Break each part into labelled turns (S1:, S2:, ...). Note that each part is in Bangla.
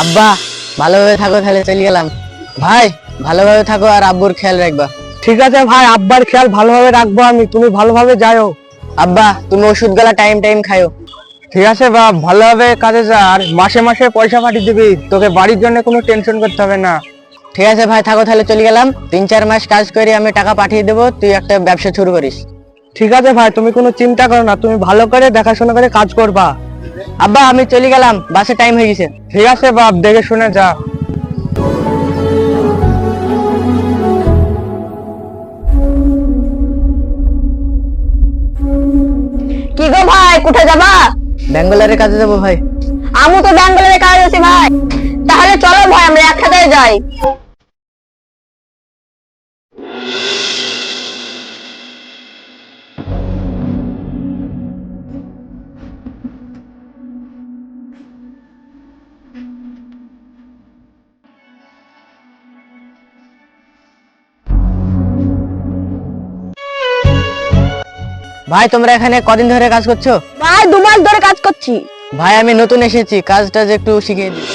S1: আব্বা ভালোভাবে থাকো, তাহলে চলে গেলাম। ভাই ভালোভাবে থাকো আর আব্বুর খেয়াল রাখবা।
S2: ঠিক আছে ভাই, আব্বার খেয়াল ভালোভাবে রাখবো আমি, তুমি ভালোভাবে যাও।
S1: আব্বা তুমি ওষুধ গুলা টাইম টাইম খাইও।
S2: ঠিক আছে বাপ, ভালোভাবে কাজে যা, আর মাসে মাসে পয়সা পাঠিয়ে দিবি, তোকে বাড়ির জন্য কোনো টেনশন করতে হবে না।
S1: ঠিক আছে ভাই, থাকো তাহলে চলে গেলাম। 3-4 মাস কাজ করে আমি টাকা পাঠিয়ে দেবো, তুই একটা ব্যবসা শুরু করিস।
S2: ঠিক আছে ভাই, তুমি কোনো চিন্তা করো না, তুমি ভালো করে দেখাশোনা করে কাজ করবা।
S1: আব্বা আমি চলে গেলাম, বাসে টাইম হয়ে গেছে।
S2: ঠিক আছে বাপ, দেখে শুনে যা।
S3: কি গো ভাই, কোথায় যাবা?
S1: ব্যাঙ্গালোরের কাজে যাবো ভাই।
S3: আমি তো ব্যাঙ্গালোরে কাজ আছি ভাই। তাহলে চলো ভাই, আমরা একসাথে যাই।
S1: ভাই তোমরা এখানে কদিন ধরে কাজ করছো?
S3: ভাই 2 মাস ধরে কাজ করছি।
S1: ভাই আমি নতুন এসেছি, কাজটা যে একটু শিখিয়ে দিই।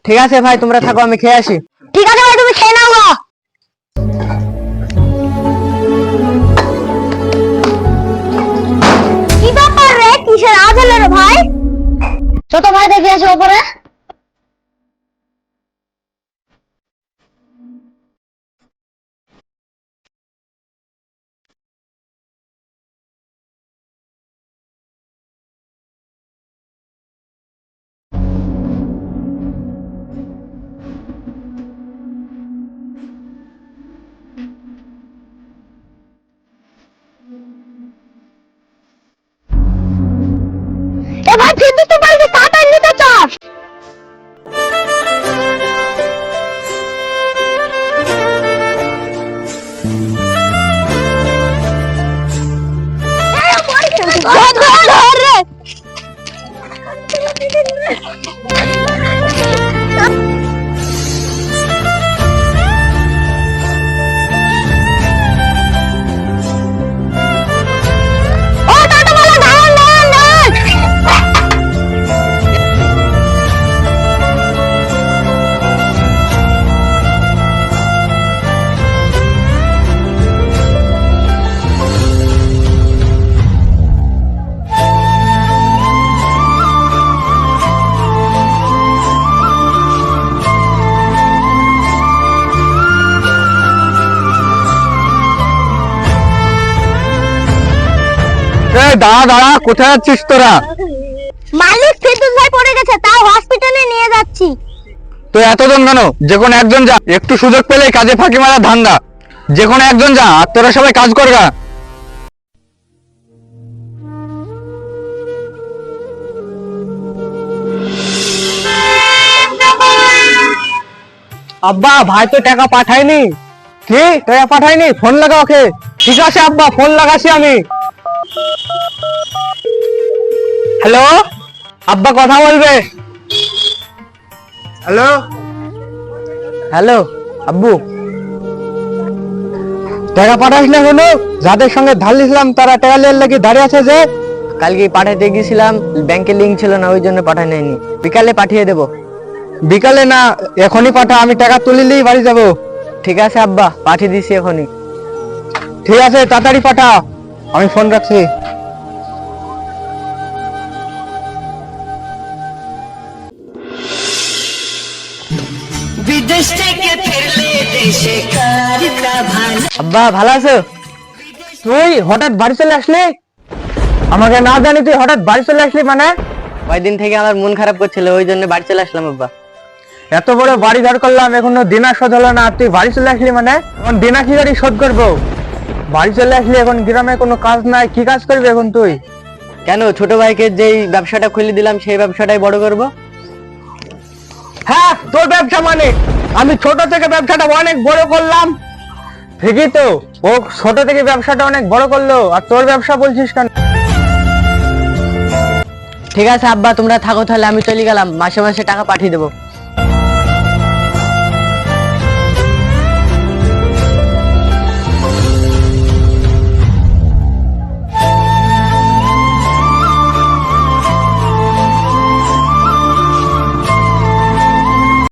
S1: ঠিক আছে ভাই, তোমরা থাকো, আমি খেয়ে আসি।
S3: ঠিক আছে ভাই, তুমি খেয়ে নাও গো। কি ব্যাপার রে, কিসের আওয়াজ হলো রে ভাই? ছোট ভাই দেখে আসো উপরে। এ ভাই ফিরতে তো পারবি, তাড়াতাড়ি নিতে চাস। ধর ধর ধর রে। ও টোটোওয়ালা, দাঁড়ান দাঁড়ান দাঁড়ান।
S2: দাঁড়া দাঁড়া, কোথায় যাচ্ছিস তোরা?
S3: মালিক ফিরদৌস ভাই পড়ে গেছে, তাও হসপিটালে নিয়ে যাচ্ছি।
S2: তো এতজন কেন? যে কোনো একজন যা, একটু সুযোগ পেলেই কাজে ফাঁকি মারা ধান্দা। যে কোনো একজন যা, আর তোরা সবাই কাজ করগা। আব্বা ভাই তো টাকা পাঠায়নি। কি টাকা পাঠায়নি? ফোন লাগা ওকে। ঠিক আছে আব্বা, ফোন লাগাচ্ছি আমি। হ্যালো আব্বা, কথা বলবে। হ্যালো
S1: হ্যালো আব্বু।
S2: টাকা পাঠাস না কেন? যাদের সঙ্গে ধার নিয়েছিলাম তারা টাকা লিয়ে লাগি দাঁড়িয়ে আছে যে।
S1: কালকে পাঠাতে গেছিলাম, ব্যাংকে লিংক ছিল না, ওই জন্য পাঠাই নাইনি। বিকালে পাঠিয়ে দেবো।
S2: বিকালে না, এখনই পাঠা, আমি টাকা তুলিলেই বাড়ি যাব।
S1: ঠিক আছে আব্বা, পাঠিয়ে দিছি এখনই।
S2: ঠিক আছে, তাড়াতাড়ি পাঠা, আমি ফোন রাখছি।
S1: আব্বা ভালো আছো?
S2: তুই হঠাৎ বাড়ি চলে আসলি? আমাকে না জানি তুই হঠাৎ বাড়ি চলে আসলি মানে?
S1: কয়দিন থেকে আমার মন খারাপ করছিল, ওই জন্য বাড়ি চলে আসলাম আব্বা।
S2: এত বড় বাড়ি ঘর করলাম, এখনো দিনা শোধ হলো না, তুই বাড়ি চলে আসলি মানে? এখন দিনা কি করে শোধ করবো? বাড়ি চলে আসলি, এখন গ্রামে কোনো কাজ নাই, কি কাজ করবি এখন তুই?
S1: কেন, ছোট ভাইকে যেই ব্যবসাটা খুলে দিলাম সেই ব্যবসাটাই বড় করব।
S2: হ্যাঁ, তোর ব্যবসা মানে? আমি ছোট থেকে ব্যবসাটা অনেক বড় করলাম, ঠিকই তো। ও ছোট থেকে ব্যবসাটা অনেক বড় করলো, আর তোর ব্যবসা বলছিস কেন?
S1: ঠিক আছে আব্বা, তোমরা থাকো তাহলে, আমি চলে গেলাম, মাসে মাসে টাকা পাঠিয়ে দেবো।